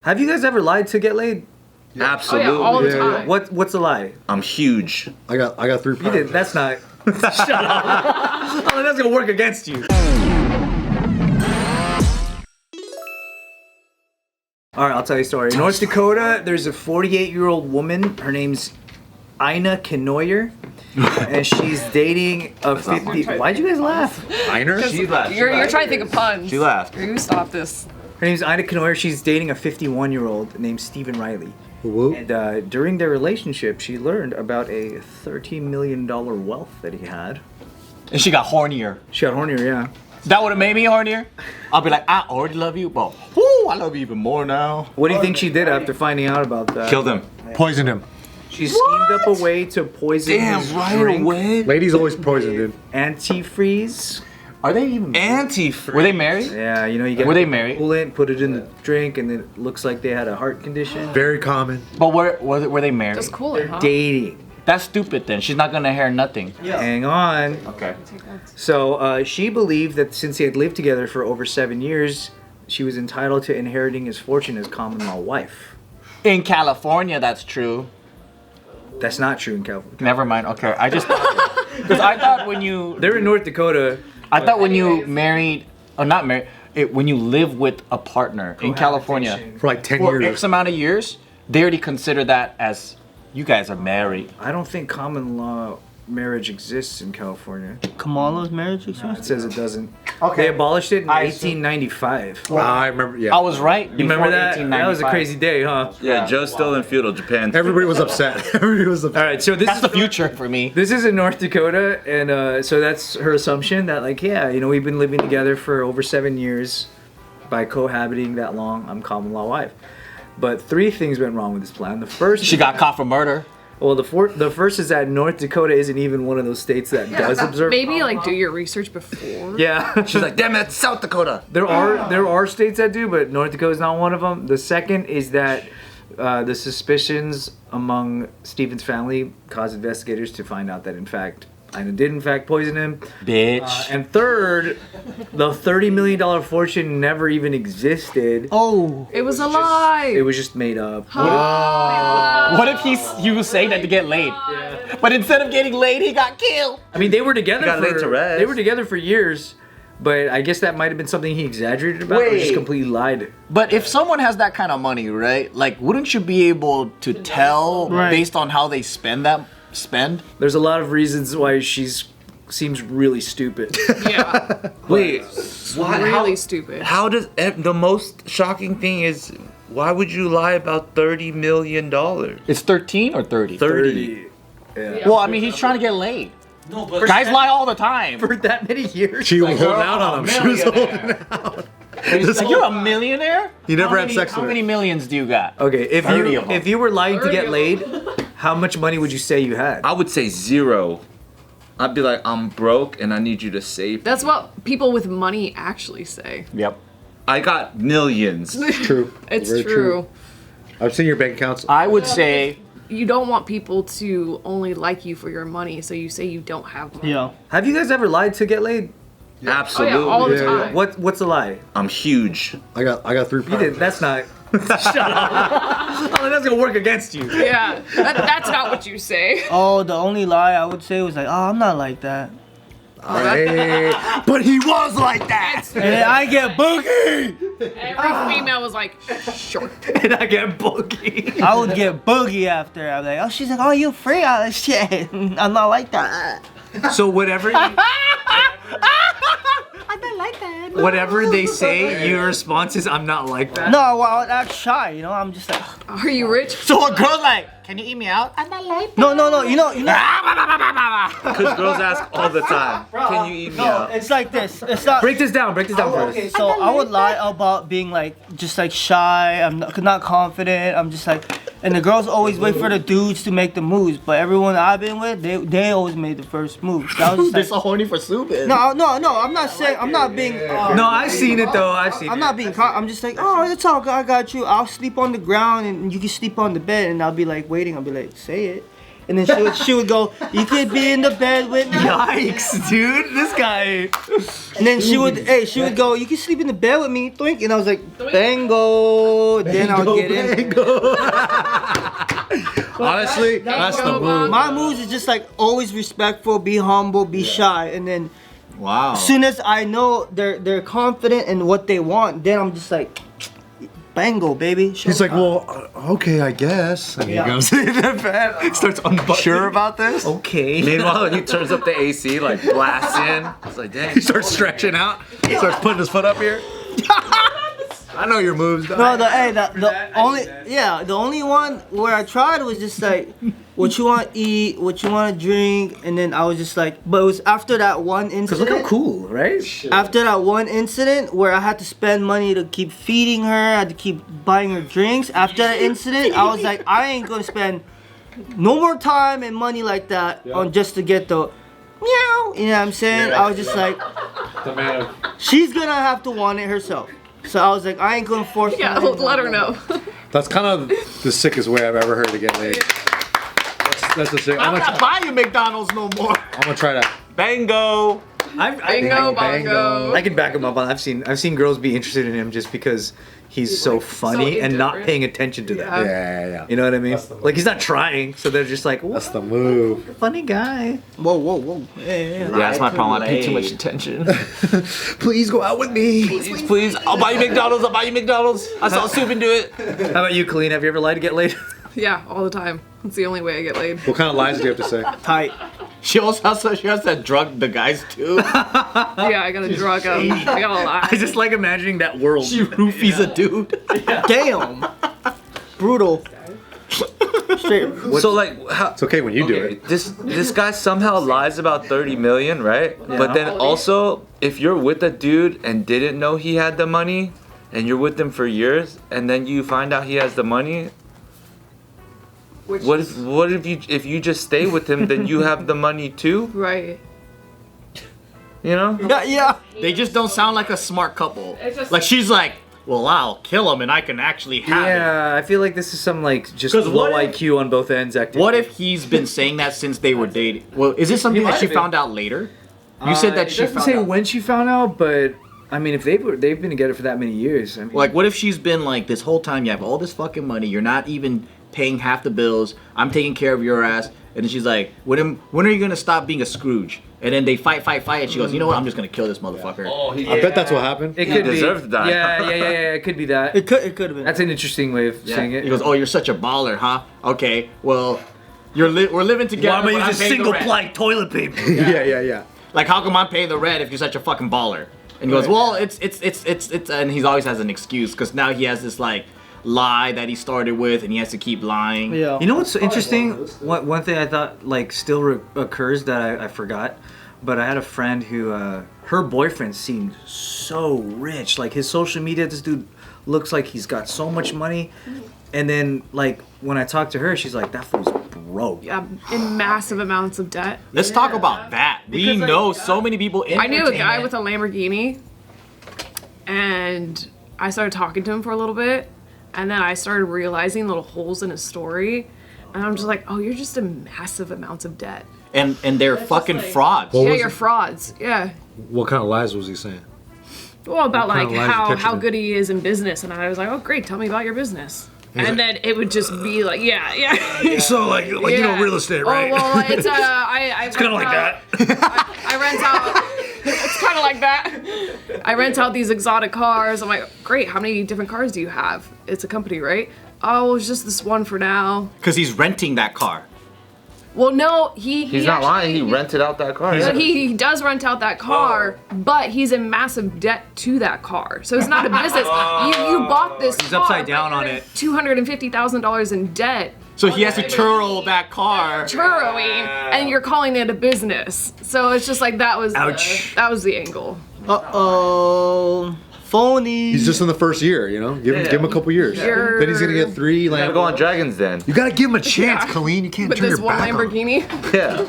Have you guys ever lied to get laid? Yeah. Absolutely. Oh, yeah, all the time. What's a lie? I'm huge. I got 3 You pounds. did. That's not. Shut up. Oh, that's gonna work against you. All right, I'll tell you a story. In North Dakota, there's a 48-year-old woman. Her name's Ina Kenoyer, and she's dating a 50. Why'd you guys laugh? Einer? She laughed. You're trying to think of puns. She laughed. You stop this. Her name's Ina Kenoyer. She's dating a 51-year-old named Stephen Riley. Whoop. And during their relationship, she learned about a $13 million wealth that he had. And she got hornier. She got hornier, yeah. That would have made me hornier. I'll be like, I already love you, but whoo, I love you even more now. What do you think she did after finding out about that? Killed him. Poisoned him. She schemed up a way to poison his drink. away. Ladies always poisoned him. Antifreeze. Are they even Antifreeze. Were they married? Yeah, you know, you get Were they married? coolant, put it in the drink, and it looks like they had a heart condition. Very common. But were they married? Just cool it, huh? Dating. That's stupid then. She's not gonna hear nothing. Hang on. Okay. So she believed that since they had lived together for over 7 years, she was entitled to inheriting his fortune as common law wife. In California, that's true. That's not true in California. Never mind. Okay. I just because I thought when you They're in North Dakota. I thought when you married or not married when you live with a partner in California Cohabitation. For like 10 for years. X amount of years, they already consider that as you guys are married. I don't think common law marriage exists in California. Kamala's marriage experience? It says it doesn't. Okay. They abolished it in I assume- 1895. I remember, yeah. I was right. You remember before that? That was a 1895. crazy day, huh? Yeah, Joe's still in feudal Japan. Everybody was upset. Everybody was upset. All right, so this That's is the future for me. This is in North Dakota, and so that's her assumption that, like, yeah, you know, we've been living together for over 7 years. By cohabiting that long, I'm common law wife. But 3 things went wrong with this plan. The first, She got caught for murder. well, the first is that North Dakota isn't even one of those states that does observe. Maybe like do your research before. Yeah, She's like, damn it, South Dakota. there are states that do, but North Dakota is not one of them. The second is that the suspicions among Stephen's family caused investigators to find out that in fact Ina did in fact poison him. Bitch. And third, the $30 million fortune never even existed. Oh. It was a lie. It was just made up. What if he was saying that to get laid? But instead of getting laid, he got killed. I mean, they were together. Got laid to rest. They were together for years, but I guess that might have been something he exaggerated about, or just Wait. completely lied. But if someone has that kind of money, right? Like, wouldn't you be able to tell Right. based on how they spend? There's a lot of reasons why seems really stupid. Yeah. Wait, Really stupid. how does the most shocking thing is? Why would you lie about $30 million? It's 13 or 30? 30. Yeah. Well, I mean, he's trying to get laid. No, but Guys lie all the time. For that many years. She was holding out on him. She was holding out. Like, you're a millionaire? You never How had many- sex How with her. many millions do you got? Okay, 30 of them. if you were lying to 30 get of laid, how much money would you say you had? I would say 0. I'd be like, I'm broke and I need you to save. That's what people with money actually say. Yep. I got millions. True. It's Very true. I've seen your bank accounts. I would say You don't want people to only like you for your money, so you say you don't have money. Yeah. Have you guys ever lied to get laid? Oh Absolutely. yeah, all the Yeah. time. What's a lie? I'm huge. I got 3 You pounds. did. That's not. Shut up. Oh, that's gonna work against you. Yeah, that's not what you say. Oh, the only lie I would say was like, oh, I'm not like that. Hey, but he was like that. And then I get boogie. Every female was like, short. And I get boogie. I would get boogie after. I'm like, oh, she's like, oh, you free all this shit. I'm not like that. So whatever. I'm not like that. Whatever they say, your response is, I'm not like that. No, well, I would act shy, you know. I'm just like, Are you rich? So a girl's like, can you eat me out? I'm not like no, you know. Because girls ask all the time, can you eat me No, out? it's like this. It's not. Break this down first. Okay, so I would lie about being like, just like shy. I'm not confident. I'm just like, and the girls always wait for the dudes to make the moves. But everyone I've been with, they always made the first move. That was They're just so like, horny for Subin. no. I'm not saying. I'm not being. No, I've seen it though. I've seen I'm it. not being. I'm just like, oh, it's all good. I got you. I'll sleep on the ground and you can sleep on the bed. And I'll be like waiting. I'll be like, say it. And then she would go, you could be in the bed with me. Yikes, dude. This guy. And then she would go, you can sleep in the bed with me, Twink. And I was like, bango. Then I'll get in. Honestly, that's the move. My moves is just like always respectful, be humble, be shy. And then Wow. as soon as I know they're confident in what they want, then I'm just like, bango, baby. He's like, well, okay, I guess. And he goes in the bed, starts unbuttoning. Sure about this? Okay. Meanwhile, he turns up the AC, like blasts in. It's like, dang. He starts stretching out. He starts putting his foot up here. I know your moves, dog. No, the only one where I tried was just like, what you want to eat, what you want to drink, and then I was just like, but it was after that one Cause incident. look how cool, right? After that one incident where I had to spend money to keep feeding her, I had to keep buying her drinks. After that incident, I was like, I ain't gonna spend no more time and money like that on just to get the meow. You know what I'm saying? I was just like, she's gonna have to want it herself. So I was like, I ain't gonna force her. Yeah, let her know. That's kind of the sickest way I've ever heard to get laid. That's the sick. I'm not buying you McDonald's no more. I'm gonna try that. Bango. Bingo, bongo. I can back him up on. I've seen girls be interested in him just because he's so funny and not indifferent. paying attention to that. Yeah. You know what I mean? Like he's not trying, so they're just like, That's the move. funny guy. Whoa. Yeah. Yeah, that's my problem. I pay too much attention. Please go out with me. Please. I'll buy you McDonald's. I saw Subin do it. How about you, Kalyne? Have you ever lied to get laid? Yeah, all the time. That's the only way I get laid. What kind of lies do you have to say? Tight. She has that drug the guys too. Yeah, I gotta drug him. I gotta lie. I just like imagining that world. She roofies a dude. Damn. Brutal. Straight. So like, how, It's okay when you do it. this guy somehow lies about 30 million, right? But then also, if you're with a dude and didn't know he had the money, and you're with him for years, and then you find out he has the money, what if you just stay with him, then you have the money too? Right. You know? Yeah. They just don't sound like a smart couple. It's just- Like she's like, well, I'll kill him and I can actually have it. Yeah, I feel like this is some like just 'Cause low what if- IQ on both ends activity. What if he's been saying that since they were dating? Well, is this something He that might she have been. found out later? You said that it she doesn't found say out. when she found out, but I mean, if they've been together for that many years, I mean, Like, what if she's been like, this whole time you have all this fucking money, you're not even paying half the bills, I'm taking care of your ass, and then she's like, when are you gonna stop being a Scrooge? And then they fight, and she goes, you know what, I'm just gonna kill this motherfucker. I bet that's what happened. it could be. deserves to die. Yeah, it could be that. It could have been. That's an interesting way of saying it. He goes, oh, you're such a baller, huh? Okay, well, we're living together. but I'm paying the rent. toilet paper? Yeah. Like, how come I'm paying the rent if you're such a fucking baller? And he goes, well, it's, and he always has an excuse because now he has this like lie that he started with, and he has to keep lying. Yeah. You know what's interesting? One thing I thought like still occurs that I forgot, but I had a friend who her boyfriend seemed so rich. Like his social media, this dude looks like he's got so much money, and then like when I talked to her, she's like, that fool's broke. Yeah, in massive amounts of debt. Let's talk about that. We know so many people in I knew a guy entertainment. with a Lamborghini, and I started talking to him for a little bit, and then I started realizing little holes in his story, and I'm just like, oh, you're just in massive amounts of debt. and they're fucking frauds. What Yeah, was you're it? frauds. Yeah. What kind of lies was he saying? Well, about What kind like of lies you how catching good he is in business, and I was like, oh, great, tell me about your business. And then it would just be like, yeah. So like you know real estate, right? Oh well, it's it's Kinda like that. I rent out. It's kind of like that. I rent out these exotic cars. I'm like, great. How many different cars do you have? It's a company, right? Oh, it's just this one for now. Because he's renting that car. Well, no, He's not lying. He rented out that car. So he does rent out that car, but he's in massive debt to that car. So it's not a business. You bought this car. He's upside down on it. $250,000 in debt. So he has to churro that car. Churroing, and you're calling it a business. So it's just like that was Ouch. that was the angle. Uh-oh. Phony. He's just in the first year, you know. Give him a couple years. You're- Then he's gonna get 3 Gotta go on Lamborghinis. Dragon's Den. You gotta give him a chance, Yeah. Kalyne. You can't With turn this your one back on him. Lamborghini. Yeah.